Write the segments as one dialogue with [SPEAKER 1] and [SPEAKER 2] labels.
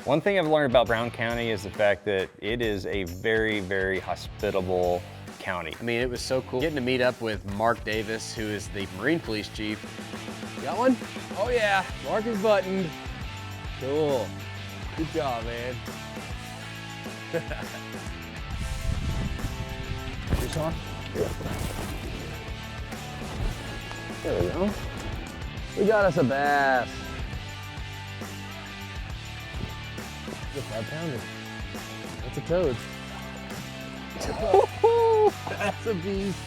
[SPEAKER 1] One thing I've learned about Brown County is the fact that it is a very, very hospitable county.
[SPEAKER 2] I mean, it was so cool getting to meet up with Mark Davis, who is the Marine Police Chief. You got one? Oh yeah, Mark is buttoned. Cool. Good job, man. This on? Yeah. There we go. We got us a bass. It's a 5-pounder. That's a toad. That's a beast.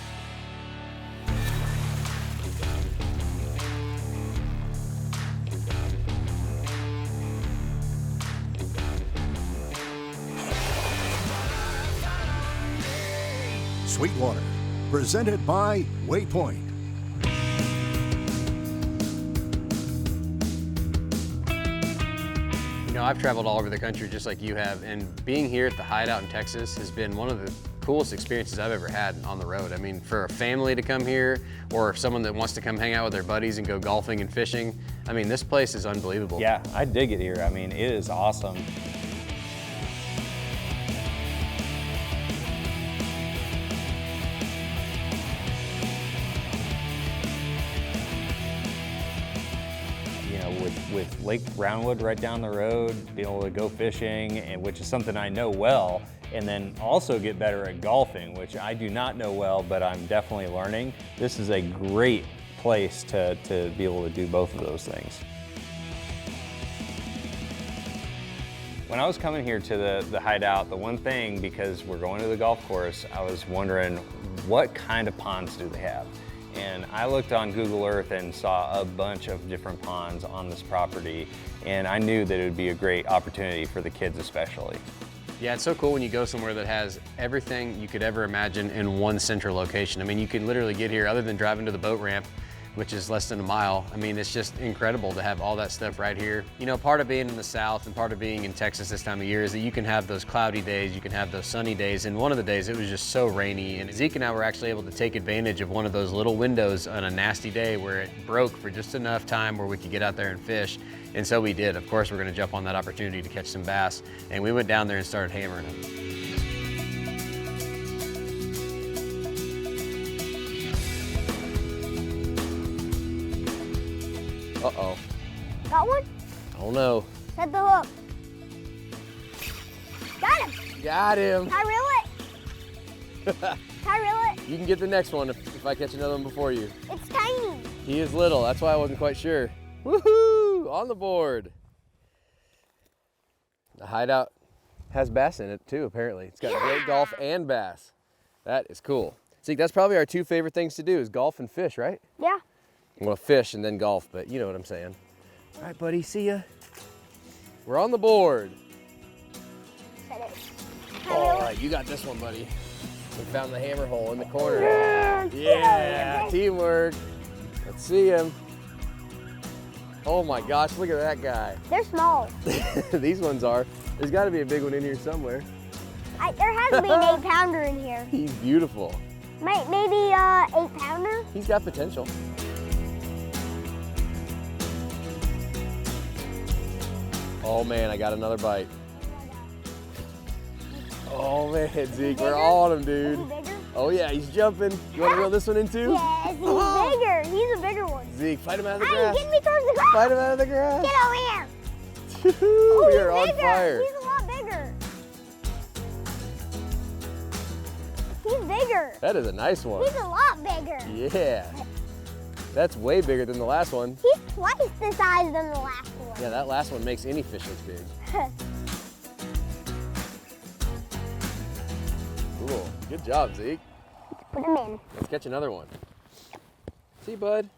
[SPEAKER 3] Sweetwater, presented by Waypoint.
[SPEAKER 2] You know, I've traveled all over the country just like you have, and being here at the Hideout in Texas has been one of the coolest experiences I've ever had on the road. I mean, for a family to come here, or someone that wants to come hang out with their buddies and go golfing and fishing, I mean, this place is unbelievable.
[SPEAKER 1] Yeah, I dig it here. I mean, it is awesome. With Lake Brownwood right down the road, being able to go fishing, and which is something I know well, and then also get better at golfing, which I do not know well, but I'm definitely learning. This is a great place to be able to do both of those things. When I was coming here to the Hideout, the one thing, because we're going to the golf course, I was wondering what kind of ponds do they have? And I looked on Google Earth and saw a bunch of different ponds on this property, and I knew that it would be a great opportunity for the kids especially.
[SPEAKER 2] Yeah, it's so cool when you go somewhere that has everything you could ever imagine in one central location. I mean, you can literally get here, other than driving to the boat ramp, which is less than a mile. I mean, it's just incredible to have all that stuff right here. You know, part of being in the South and part of being in Texas this time of year is that you can have those cloudy days, you can have those sunny days, and one of the days it was just so rainy, and Zeke and I were actually able to take advantage of one of those little windows on a nasty day where it broke for just enough time where we could get out there and fish, and so we did. Of course, we're gonna jump on that opportunity to catch some bass, and we went down there and started hammering them. Uh-oh.
[SPEAKER 4] Got one?
[SPEAKER 2] Oh no.
[SPEAKER 4] Set the hook. Got him.
[SPEAKER 2] Got him.
[SPEAKER 4] Can I reel it? Can I reel it?
[SPEAKER 2] You can get the next one if I catch another one before you.
[SPEAKER 4] It's tiny.
[SPEAKER 2] He is little, that's why I wasn't quite sure. Woohoo! On the board. The Hideout has bass in it too, apparently. It's got great golf and bass. That is cool. See, that's probably our two favorite things to do is golf and fish, right?
[SPEAKER 4] Yeah.
[SPEAKER 2] Well, fish and then golf, but you know what I'm saying. All right, buddy, see ya. We're on the board.
[SPEAKER 4] Set it.
[SPEAKER 2] All right, you got this one, buddy. We found the hammer hole in the corner.
[SPEAKER 4] Yeah.
[SPEAKER 2] Yeah, teamwork. Let's see him. Oh my gosh, look at that guy.
[SPEAKER 4] They're small.
[SPEAKER 2] These ones are. There's got to be a big one in here somewhere.
[SPEAKER 4] There has to be an 8-pounder in here.
[SPEAKER 2] He's beautiful.
[SPEAKER 4] Maybe 8-pounder?
[SPEAKER 2] He's got potential. Oh man, I got another bite. Oh man, Zeke, we're on him, dude.
[SPEAKER 4] Is he bigger?
[SPEAKER 2] Oh yeah, he's jumping. You want to reel this one in too?
[SPEAKER 4] Yes, he's bigger. He's a bigger one.
[SPEAKER 2] Zeke, fight him out of the
[SPEAKER 4] Hey,
[SPEAKER 2] grass.
[SPEAKER 4] get me towards the grass.
[SPEAKER 2] Fight him out of the grass.
[SPEAKER 4] Get over here.
[SPEAKER 2] We
[SPEAKER 4] He's
[SPEAKER 2] are on
[SPEAKER 4] bigger.
[SPEAKER 2] fire.
[SPEAKER 4] He's a lot bigger. He's bigger.
[SPEAKER 2] That is a nice one.
[SPEAKER 4] He's a lot bigger.
[SPEAKER 2] Yeah. That's way bigger than the last one.
[SPEAKER 4] He's twice the size than the last one.
[SPEAKER 2] Yeah, that last one makes any fish look big. Cool. Good job, Zeke.
[SPEAKER 4] Put him in.
[SPEAKER 2] Let's catch another one. See, bud.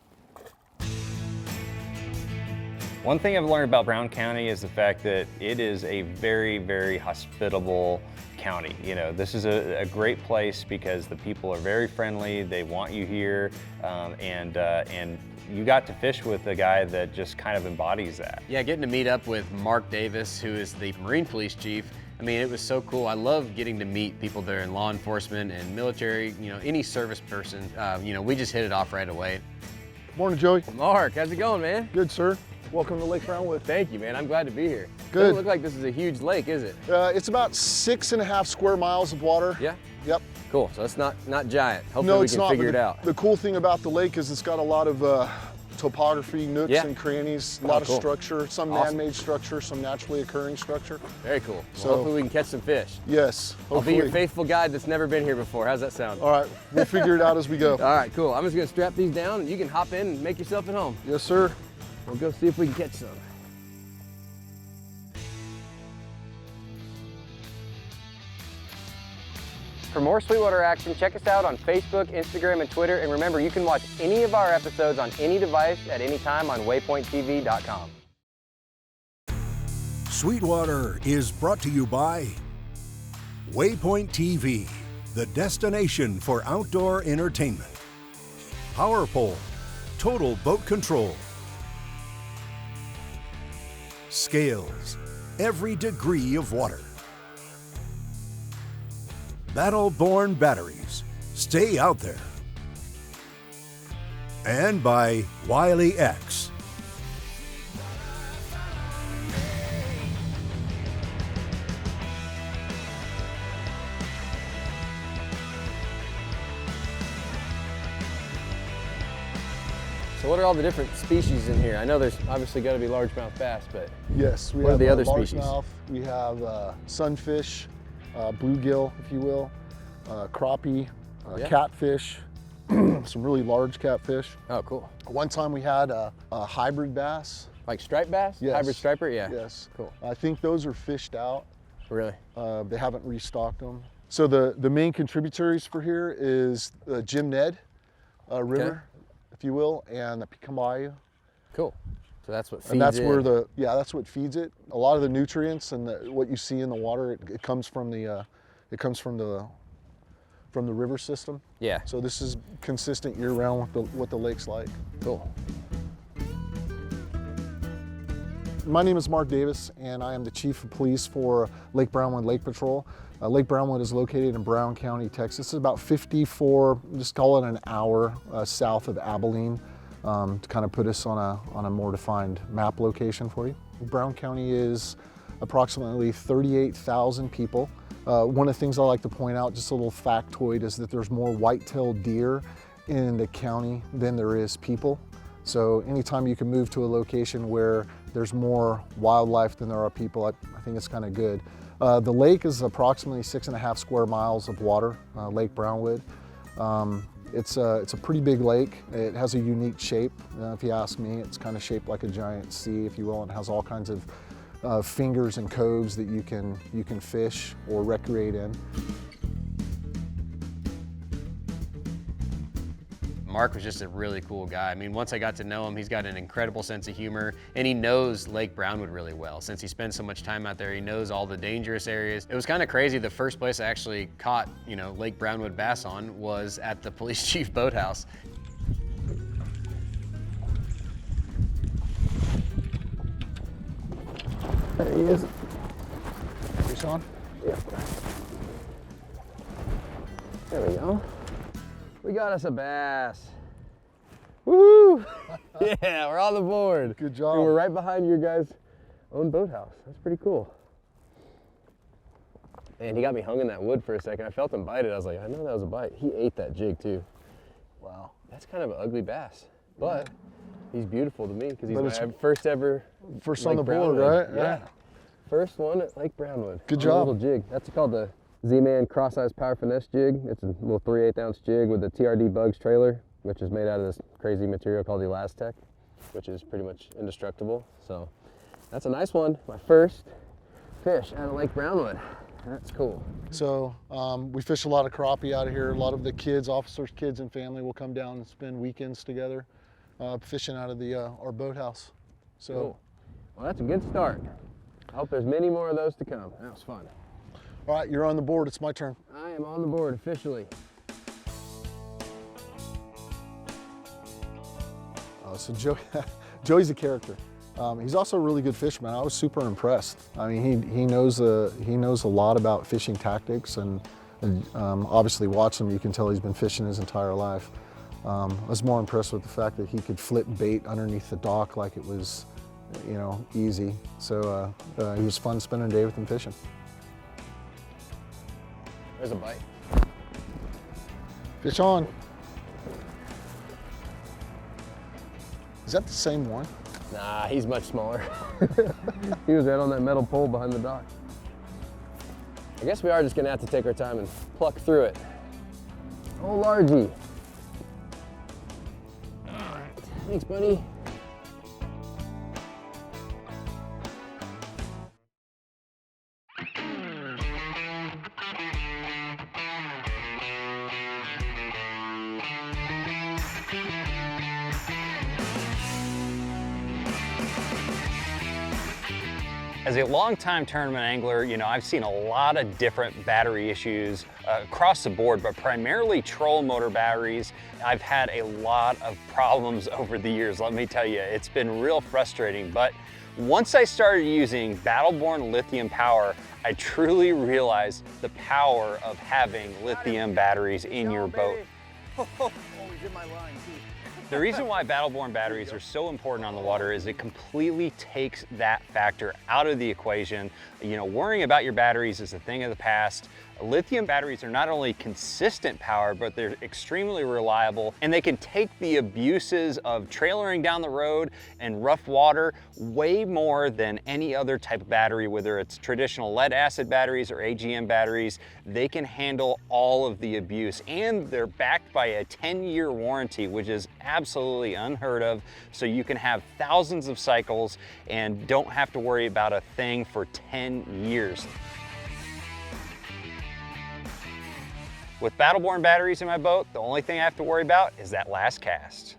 [SPEAKER 1] One thing I've learned about Brown County is the fact that it is a very, very hospitable county. You know, this is a great place because the people are very friendly. They want you here, and you got to fish with a guy that just kind of embodies that.
[SPEAKER 2] Yeah, getting to meet up with Mark Davis, who is the Marine Police Chief. I mean, it was so cool. I love getting to meet people that are in law enforcement and military, you know, any service person. You know, we just hit it off right away.
[SPEAKER 5] Morning, Joey.
[SPEAKER 2] Mark, how's it going, man?
[SPEAKER 5] Good, sir. Welcome to Lake Brownwood.
[SPEAKER 2] Thank you, man. I'm glad to be here.
[SPEAKER 5] Good.
[SPEAKER 2] Doesn't look like this is a huge lake, is it?
[SPEAKER 5] It's about 6.5 square miles of water.
[SPEAKER 2] Yeah?
[SPEAKER 5] Yep.
[SPEAKER 2] Cool, so it's not giant. Hopefully
[SPEAKER 5] No,
[SPEAKER 2] we
[SPEAKER 5] it's
[SPEAKER 2] can
[SPEAKER 5] not.
[SPEAKER 2] figure
[SPEAKER 5] but
[SPEAKER 2] it out.
[SPEAKER 5] The cool thing about the lake is it's got a lot of topography, nooks
[SPEAKER 2] Yeah.
[SPEAKER 5] and crannies, a
[SPEAKER 2] Oh,
[SPEAKER 5] lot
[SPEAKER 2] cool.
[SPEAKER 5] of structure, some
[SPEAKER 2] Awesome.
[SPEAKER 5] man-made structure, some naturally occurring structure.
[SPEAKER 2] Very cool. Well,
[SPEAKER 5] So-
[SPEAKER 2] hopefully we can catch some fish.
[SPEAKER 5] Yes,
[SPEAKER 2] I'll be
[SPEAKER 5] hopefully.
[SPEAKER 2] your faithful guide that's never been here before. How's that sound?
[SPEAKER 5] All right, we'll figure it out as we go.
[SPEAKER 2] All right, cool. I'm just gonna strap these down and you can hop in and make yourself at home.
[SPEAKER 5] Yes, sir.
[SPEAKER 2] We'll go see if we can catch some. For more Sweetwater action, check us out on Facebook, Instagram, and Twitter. And remember, you can watch any of our episodes on any device at any time on waypointtv.com.
[SPEAKER 3] Sweetwater is brought to you by Waypoint TV, the destination for outdoor entertainment. Power Pole, total boat control. Scales, every degree of water. Battle-born batteries, stay out there. And by Wiley X.
[SPEAKER 2] So what are all the different species in here? I know there's obviously got to be largemouth bass, but
[SPEAKER 5] Yes, we
[SPEAKER 2] What are
[SPEAKER 5] have
[SPEAKER 2] the other species?
[SPEAKER 5] largemouth, we have sunfish, bluegill, if you will, crappie,
[SPEAKER 2] Yeah.
[SPEAKER 5] catfish, some really large catfish.
[SPEAKER 2] oh, cool.
[SPEAKER 5] One time we had a hybrid bass.
[SPEAKER 2] Like striped bass?
[SPEAKER 5] Yes.
[SPEAKER 2] Hybrid striper? Yeah.
[SPEAKER 5] Yes.
[SPEAKER 2] Cool.
[SPEAKER 5] I think those are fished out.
[SPEAKER 2] Really?
[SPEAKER 5] They haven't restocked them. So the main contributaries for here is the Jim Ned River, if you will, and the Picamayo.
[SPEAKER 2] Cool. So that's what feeds
[SPEAKER 5] And that's
[SPEAKER 2] it.
[SPEAKER 5] where that's what feeds it. A lot of the nutrients and what you see in the water, it comes from the river system.
[SPEAKER 2] Yeah.
[SPEAKER 5] So this is consistent year round with what the lake's like.
[SPEAKER 2] Cool.
[SPEAKER 5] My name is Mark Davis, and I am the Chief of Police for Lake Brownwood Lake Patrol. Lake Brownwood is located in Brown County, Texas. It's about 54, just call it an hour south of Abilene, to kind of put us on a more defined map location for you. Brown County is approximately 38,000 people. One of the things I like to point out, just a little factoid, is that there's more white-tailed deer in the county than there is people. So anytime you can move to a location where there's more wildlife than there are people, I think it's kind of good. The lake is approximately 6.5 square miles of water, Lake Brownwood. It's a pretty big lake. It has a unique shape. If you ask me, it's kind of shaped like a giant C, if you will, and it has all kinds of fingers and coves that you can fish or recreate in.
[SPEAKER 2] Mark was just a really cool guy. I mean, once I got to know him, he's got an incredible sense of humor, and he knows Lake Brownwood really well. Since he spends so much time out there, he knows all the dangerous areas. It was kind of crazy. The first place I actually caught, Lake Brownwood bass on was at the police chief boathouse.
[SPEAKER 5] There he is. Fish on?
[SPEAKER 2] Yeah. There we go. We got us a bass. Woo! Yeah, we're on the board.
[SPEAKER 5] Good job.
[SPEAKER 2] And we're right behind your guys' own boathouse. That's pretty cool. And he got me hung in that wood for a second. I felt him bite it. I was like, I know that was a bite. He ate that jig too.
[SPEAKER 5] Wow.
[SPEAKER 2] That's kind of an ugly bass, but he's beautiful to me because he's
[SPEAKER 5] But
[SPEAKER 2] my
[SPEAKER 5] it's-
[SPEAKER 2] first ever
[SPEAKER 5] First
[SPEAKER 2] Lake
[SPEAKER 5] on the board,
[SPEAKER 2] Brownwood.
[SPEAKER 5] right?
[SPEAKER 2] Yeah. First one at Lake Brownwood.
[SPEAKER 5] Good
[SPEAKER 2] On a
[SPEAKER 5] job.
[SPEAKER 2] little jig. That's called the Z-Man Cross-Size Power Finesse jig. It's a little 3/8 ounce jig with a TRD Bugs trailer, which is made out of this crazy material called Elastec, which is pretty much indestructible. So that's a nice one. My first fish out of Lake Brownwood. That's cool.
[SPEAKER 5] So we fish a lot of crappie out of here. A lot of the kids, officers' kids and family will come down and spend weekends together fishing out of our boathouse. So.
[SPEAKER 2] Cool. Well, that's a good start. I hope there's many more of those to come. That was fun.
[SPEAKER 5] All right, you're on the board. It's my turn.
[SPEAKER 2] I am on the board officially.
[SPEAKER 5] So Joey's a character. He's also a really good fisherman. I was super impressed. I mean, he knows a lot about fishing tactics, and obviously watching him, you can tell he's been fishing his entire life. I was more impressed with the fact that he could flip bait underneath the dock like it was you know, easy. So it was fun spending a day with them fishing.
[SPEAKER 2] There's a bite.
[SPEAKER 5] Fish on. Is that the same one?
[SPEAKER 2] Nah, he's much smaller. He was right on that metal pole behind the dock. I guess we are just gonna have to take our time and pluck through it. Oh, largie. All right, thanks, buddy.
[SPEAKER 1] As a longtime tournament angler, you know, I've seen a lot of different battery issues across the board, but primarily trolling motor batteries. I've had a lot of problems over the years, let me tell you. It's been real frustrating, but once I started using Battle-Born lithium power, I truly realized the power of having lithium batteries in your boat.
[SPEAKER 6] Oh, he's in my line too.
[SPEAKER 1] The reason why Battle-Born batteries are so important on the water is it completely takes that factor out of the equation. You know, worrying about your batteries is a thing of the past. Lithium batteries are not only consistent power, but they're extremely reliable, and they can take the abuses of trailering down the road and rough water way more than any other type of battery, whether it's traditional lead acid batteries or AGM batteries. They can handle all of the abuse, and they're backed by a 10-year warranty, which is absolutely unheard of. So you can have thousands of cycles and don't have to worry about a thing for 10 years. With Battle-Born batteries in my boat, the only thing I have to worry about is that last cast.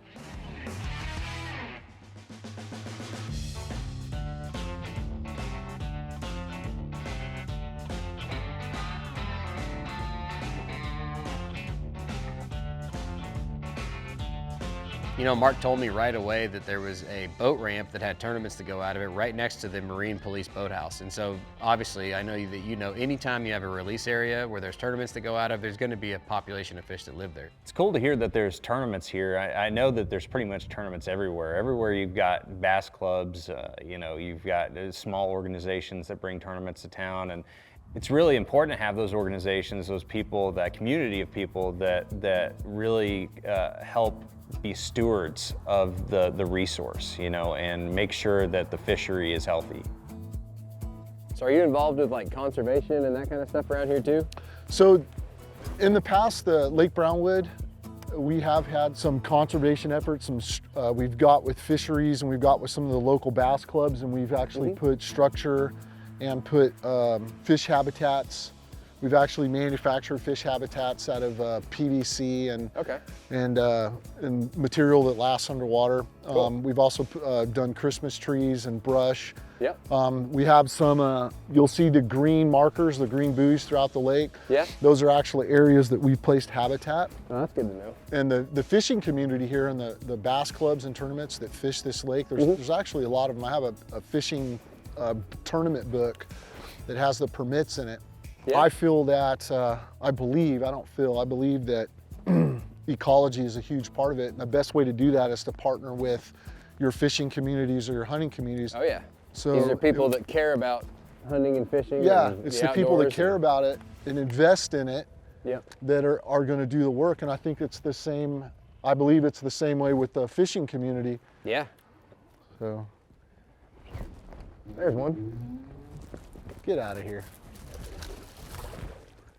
[SPEAKER 2] You know, Mark told me right away that there was a boat ramp that had tournaments to go out of it right next to the Marine Police Boathouse. And so obviously I know that you know anytime you have a release area where there's tournaments to go out of, there's going to be a population of fish that live there.
[SPEAKER 1] It's cool to hear that there's tournaments here. I know that there's pretty much tournaments everywhere. Everywhere you've got bass clubs, you know, you've got small organizations that bring tournaments to town. And it's really important to have those organizations, those people, that community of people that really help be stewards of the resource, you know, and make sure that the fishery is healthy.
[SPEAKER 2] So are you involved with like conservation and that kind of stuff around here too?
[SPEAKER 5] So in the past, the Lake Brownwood, we have had some conservation efforts. We've got with fisheries and we've got with some of the local bass clubs, and we've actually put structure and put fish habitats. We've actually manufactured fish habitats out of PVC and material that lasts underwater.
[SPEAKER 2] Cool.
[SPEAKER 5] We've also done Christmas trees and brush.
[SPEAKER 2] Yep.
[SPEAKER 5] We have some, you'll see the green markers, the green buoys throughout the lake.
[SPEAKER 2] Yeah.
[SPEAKER 5] Those are actually areas that we've placed habitat.
[SPEAKER 2] Oh, that's good to know.
[SPEAKER 5] And the fishing community here and the bass clubs and tournaments that fish this lake, there's actually a lot of them. I have a fishing tournament book that has the permits in it.
[SPEAKER 2] Yeah.
[SPEAKER 5] I feel that, I believe that ecology is a huge part of it. And the best way to do that is to partner with your fishing communities or your hunting communities.
[SPEAKER 2] Oh yeah.
[SPEAKER 5] So
[SPEAKER 2] these are people that care about hunting and fishing.
[SPEAKER 5] Yeah,
[SPEAKER 2] and
[SPEAKER 5] it's the people that care about it and invest in it
[SPEAKER 2] Yep.
[SPEAKER 5] that are going to do the work. And I think it's the same, I believe it's the same way with the fishing community.
[SPEAKER 2] Yeah.
[SPEAKER 5] So
[SPEAKER 2] There's one.
[SPEAKER 5] get out of here.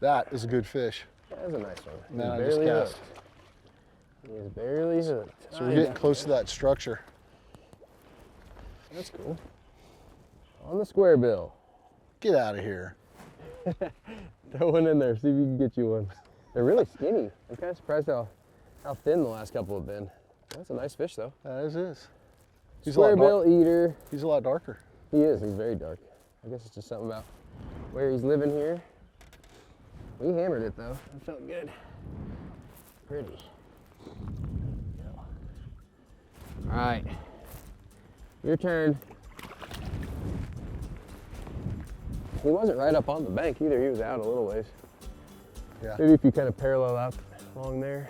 [SPEAKER 5] That is a good fish.
[SPEAKER 2] That's a nice one.
[SPEAKER 5] No, I
[SPEAKER 2] He's
[SPEAKER 5] just
[SPEAKER 2] barely
[SPEAKER 5] cast.
[SPEAKER 2] hooked. He's barely hooked.
[SPEAKER 5] So we're getting close to that structure.
[SPEAKER 2] That's cool. On the square bill.
[SPEAKER 5] Get out of here.
[SPEAKER 2] Throw one in there, see if you can get you one. They're really skinny. I'm kind of surprised how thin the last couple have been. That's a nice fish though.
[SPEAKER 5] That is. He's
[SPEAKER 2] Square bill eater.
[SPEAKER 5] He's a lot darker.
[SPEAKER 2] He is, he's very dark. I guess it's just something about where he's living here. We hammered it though, it felt good. Pretty. All right, your turn. He wasn't right up on the bank either, he was out a little ways.
[SPEAKER 5] Yeah.
[SPEAKER 2] Maybe if you kind of parallel out along there.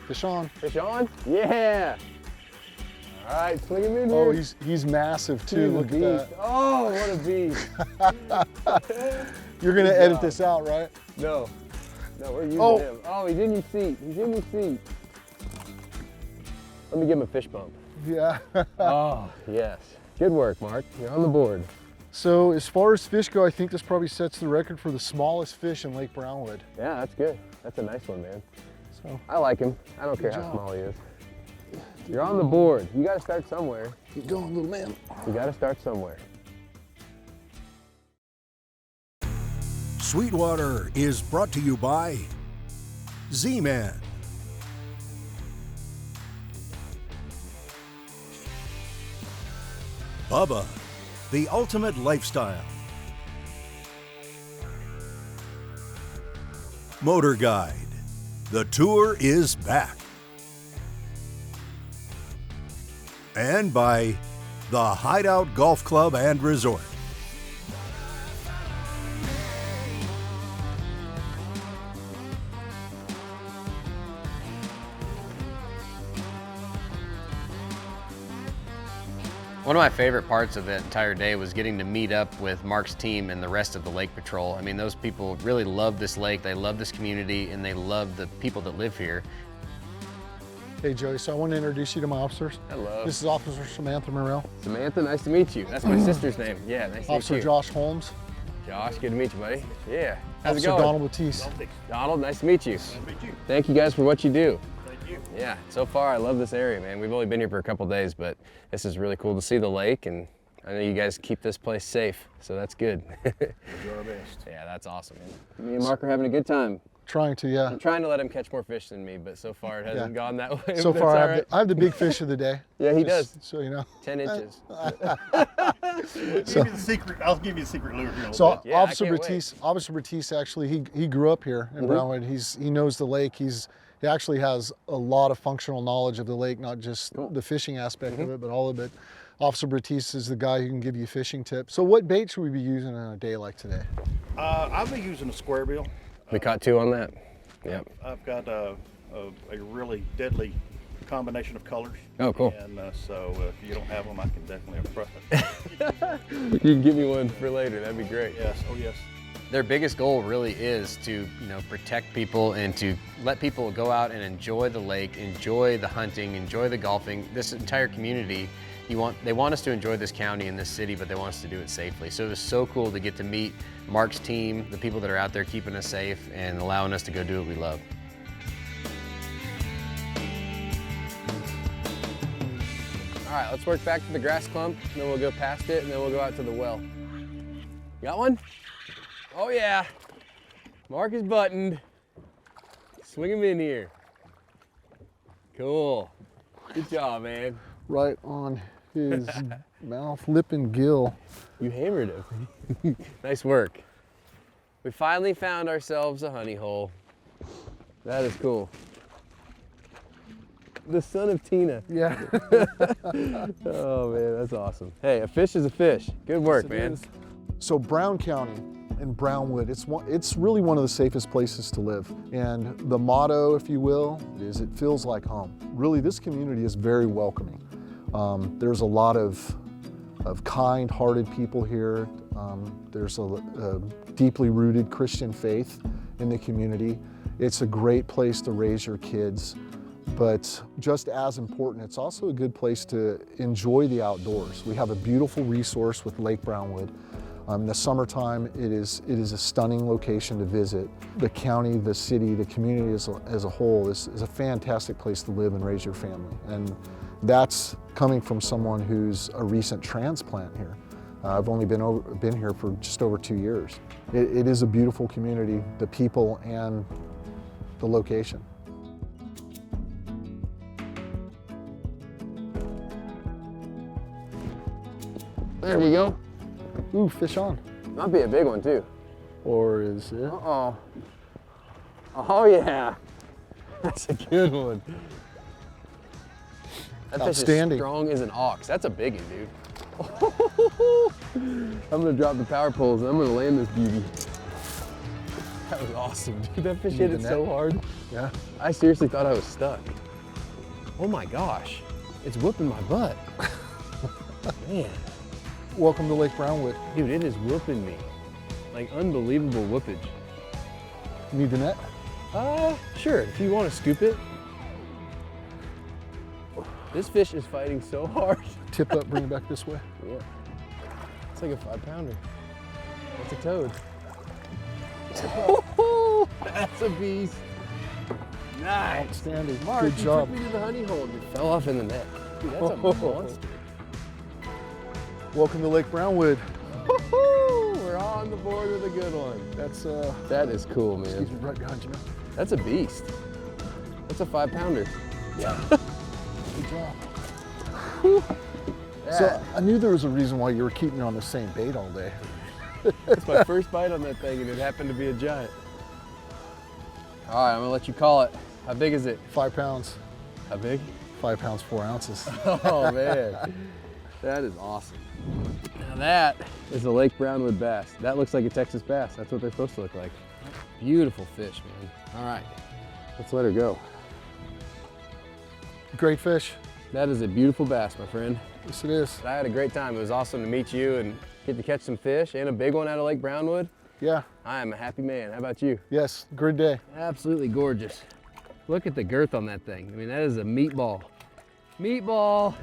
[SPEAKER 5] Fish on.
[SPEAKER 2] Fish on? Yeah! All right, swing him in here.
[SPEAKER 5] Oh, he's massive too. Look at that.
[SPEAKER 2] Oh, what a beast.
[SPEAKER 5] You're gonna edit this out, right?
[SPEAKER 2] No, we're using
[SPEAKER 5] Oh.
[SPEAKER 2] him. Oh, he's in your seat. He's in your seat. Let me give him a fish bump.
[SPEAKER 5] Yeah.
[SPEAKER 2] Oh, yes. Good work, Mark. You're on the board.
[SPEAKER 5] So as far as fish go, I think this probably sets the record for the smallest fish in Lake Brownwood.
[SPEAKER 2] Yeah, that's good. That's a nice one, man.
[SPEAKER 5] So
[SPEAKER 2] I like him. I don't care how
[SPEAKER 5] job.
[SPEAKER 2] small he is. You're on the board. You got to start somewhere.
[SPEAKER 5] keep going, little man.
[SPEAKER 2] You got to start somewhere.
[SPEAKER 3] Sweetwater is brought to you by Z-Man, Bubba, the ultimate lifestyle, Motor Guide, the tour is back, and by the Hideout Golf Club and Resort.
[SPEAKER 2] One of my favorite parts of the entire day was getting to meet up with Mark's team and the rest of the Lake Patrol. I mean, those people really love this lake, they love this community, and they love the people that live here.
[SPEAKER 5] Hey Joey, so I want to introduce you to my officers.
[SPEAKER 2] Hello.
[SPEAKER 5] This is Officer Samantha Morrell.
[SPEAKER 2] Samantha, nice to meet you. That's my sister's name. Yeah, nice to meet
[SPEAKER 5] Officer
[SPEAKER 2] you.
[SPEAKER 5] Josh Holmes.
[SPEAKER 2] Josh, good to meet you, buddy. Yeah. How's
[SPEAKER 5] Officer
[SPEAKER 2] it going?
[SPEAKER 5] Donald Batiste.
[SPEAKER 2] Donald, nice to meet you.
[SPEAKER 6] Nice to meet you.
[SPEAKER 2] Thank you guys for what you do.
[SPEAKER 6] Thank you.
[SPEAKER 2] Yeah, so far I love this area, man. We've only been here for a couple days, but this is really cool to see the lake, and I know you guys keep this place safe, so that's good.
[SPEAKER 6] We'll do our best.
[SPEAKER 2] Yeah, that's awesome, man. Me and Mark are having a good time.
[SPEAKER 5] Trying to, yeah.
[SPEAKER 2] I'm trying to let him catch more fish than me, but so far it hasn't gone that way.
[SPEAKER 5] So
[SPEAKER 2] but
[SPEAKER 5] far,
[SPEAKER 2] it's
[SPEAKER 5] I
[SPEAKER 2] all
[SPEAKER 5] have,
[SPEAKER 2] right.
[SPEAKER 5] I have the big fish of the day.
[SPEAKER 2] Yeah, he
[SPEAKER 5] Just
[SPEAKER 2] does.
[SPEAKER 5] So you know.
[SPEAKER 2] 10 inches.
[SPEAKER 6] Give me the secret. I'll give you the secret lure here in a little
[SPEAKER 5] So
[SPEAKER 6] bit.
[SPEAKER 2] Yeah, I
[SPEAKER 5] Officer
[SPEAKER 2] can't
[SPEAKER 5] Batiste, Officer Batiste actually, he grew up here in Brownwood. He knows the lake. He actually has a lot of functional knowledge of the lake, not just the fishing aspect of it, but all of it. Officer Batiste is the guy who can give you fishing tips. So what bait should we be using on a day like today?
[SPEAKER 6] I'll be using a square bill.
[SPEAKER 2] We caught 2 on that. Yep.
[SPEAKER 6] I've got a really deadly combination of colors.
[SPEAKER 2] Oh, cool.
[SPEAKER 6] And so if you don't have them, I can definitely
[SPEAKER 2] You can give me one for later. That'd be great.
[SPEAKER 6] Yes. Oh, yes.
[SPEAKER 2] Their biggest goal really is to, protect people and to let people go out and enjoy the lake, enjoy the hunting, enjoy the golfing. This entire community, they want us to enjoy this county and this city, but they want us to do it safely. So it was so cool to get to meet Mark's team, the people that are out there keeping us safe and allowing us to go do what we love. All right, let's work back to the grass clump, and then we'll go past it, and then we'll go out to the well. Got one? Oh yeah. Mark is buttoned. Swing him in here. Cool. Good job, man.
[SPEAKER 5] Right on his mouth, lip, and gill.
[SPEAKER 2] You hammered him. Nice work. We finally found ourselves a honey hole. That is cool. The son of Tina.
[SPEAKER 5] Yeah.
[SPEAKER 2] Oh man, that's awesome. Hey, a fish is a fish. Good work,
[SPEAKER 5] Yes, it
[SPEAKER 2] man.
[SPEAKER 5] is. So Brown County and Brownwood, it's really one of the safest places to live. And the motto, if you will, is it feels like home. Really, this community is very welcoming. There's a lot of kind-hearted people here. There's a deeply rooted Christian faith in the community. It's a great place to raise your kids. But just as important, it's also a good place to enjoy the outdoors. We have a beautiful resource with Lake Brownwood. In the summertime, it is a stunning location to visit. The county, the city, the community as a whole is a fantastic place to live and raise your family. And that's coming from someone who's a recent transplant here. I've only been here for just over 2 years. It is a beautiful community, the people and the location.
[SPEAKER 2] There we go.
[SPEAKER 5] Ooh, fish on.
[SPEAKER 2] Might be a big one too.
[SPEAKER 5] Or is it?
[SPEAKER 2] Uh-oh. Oh yeah. That's a good one. That fish is
[SPEAKER 5] Outstanding.
[SPEAKER 2] strong as an ox. That's a big one, dude. I'm gonna drop the power poles and I'm gonna land this beauty. That was awesome, dude. That fish hit it so hard.
[SPEAKER 5] Yeah.
[SPEAKER 2] I seriously thought I was stuck. Oh my gosh. It's whooping my butt. Man,
[SPEAKER 5] Welcome to Lake Brownwood.
[SPEAKER 2] dude, it is whooping me. Like unbelievable whoopage.
[SPEAKER 5] Need the net?
[SPEAKER 2] Sure, if you want to scoop it. This fish is fighting so hard.
[SPEAKER 5] Tip up, bring it back this way.
[SPEAKER 2] Yeah. It's like a 5-pounder. That's a toad. That's a beast. Nice.
[SPEAKER 5] Outstanding.
[SPEAKER 2] Mark,
[SPEAKER 5] Good
[SPEAKER 2] you
[SPEAKER 5] job.
[SPEAKER 2] took me to the honey hole and it fell off in the net. Dude, that's a monster.
[SPEAKER 5] Welcome to Lake Brownwood.
[SPEAKER 2] We're on the board with a good one. That is cool, man.
[SPEAKER 5] Excuse me, right behind you, man.
[SPEAKER 2] That's a beast. That's a 5-pounder.
[SPEAKER 5] Yeah. Good job. So I knew there was a reason why you were keeping me on the same bait all day.
[SPEAKER 2] That's my first bite on that thing, and it happened to be a giant. All right, I'm gonna let you call it. How big is it?
[SPEAKER 5] 5 pounds.
[SPEAKER 2] How big?
[SPEAKER 5] 5 pounds, 4 ounces.
[SPEAKER 2] Oh man, that is awesome. Now that is a Lake Brownwood bass. That looks like a Texas bass. That's what they're supposed to look like. Beautiful fish, man. All right, let's let her go.
[SPEAKER 5] Great fish.
[SPEAKER 2] That is a beautiful bass, my friend.
[SPEAKER 5] Yes, it is.
[SPEAKER 2] I had a great time. It was awesome to meet you and get to catch some fish and a big one out of Lake Brownwood.
[SPEAKER 5] Yeah.
[SPEAKER 2] I am a happy man. How about you?
[SPEAKER 5] Yes. Great day.
[SPEAKER 2] Absolutely gorgeous. Look at the girth on that thing. I mean, that is a meatball. Meatball.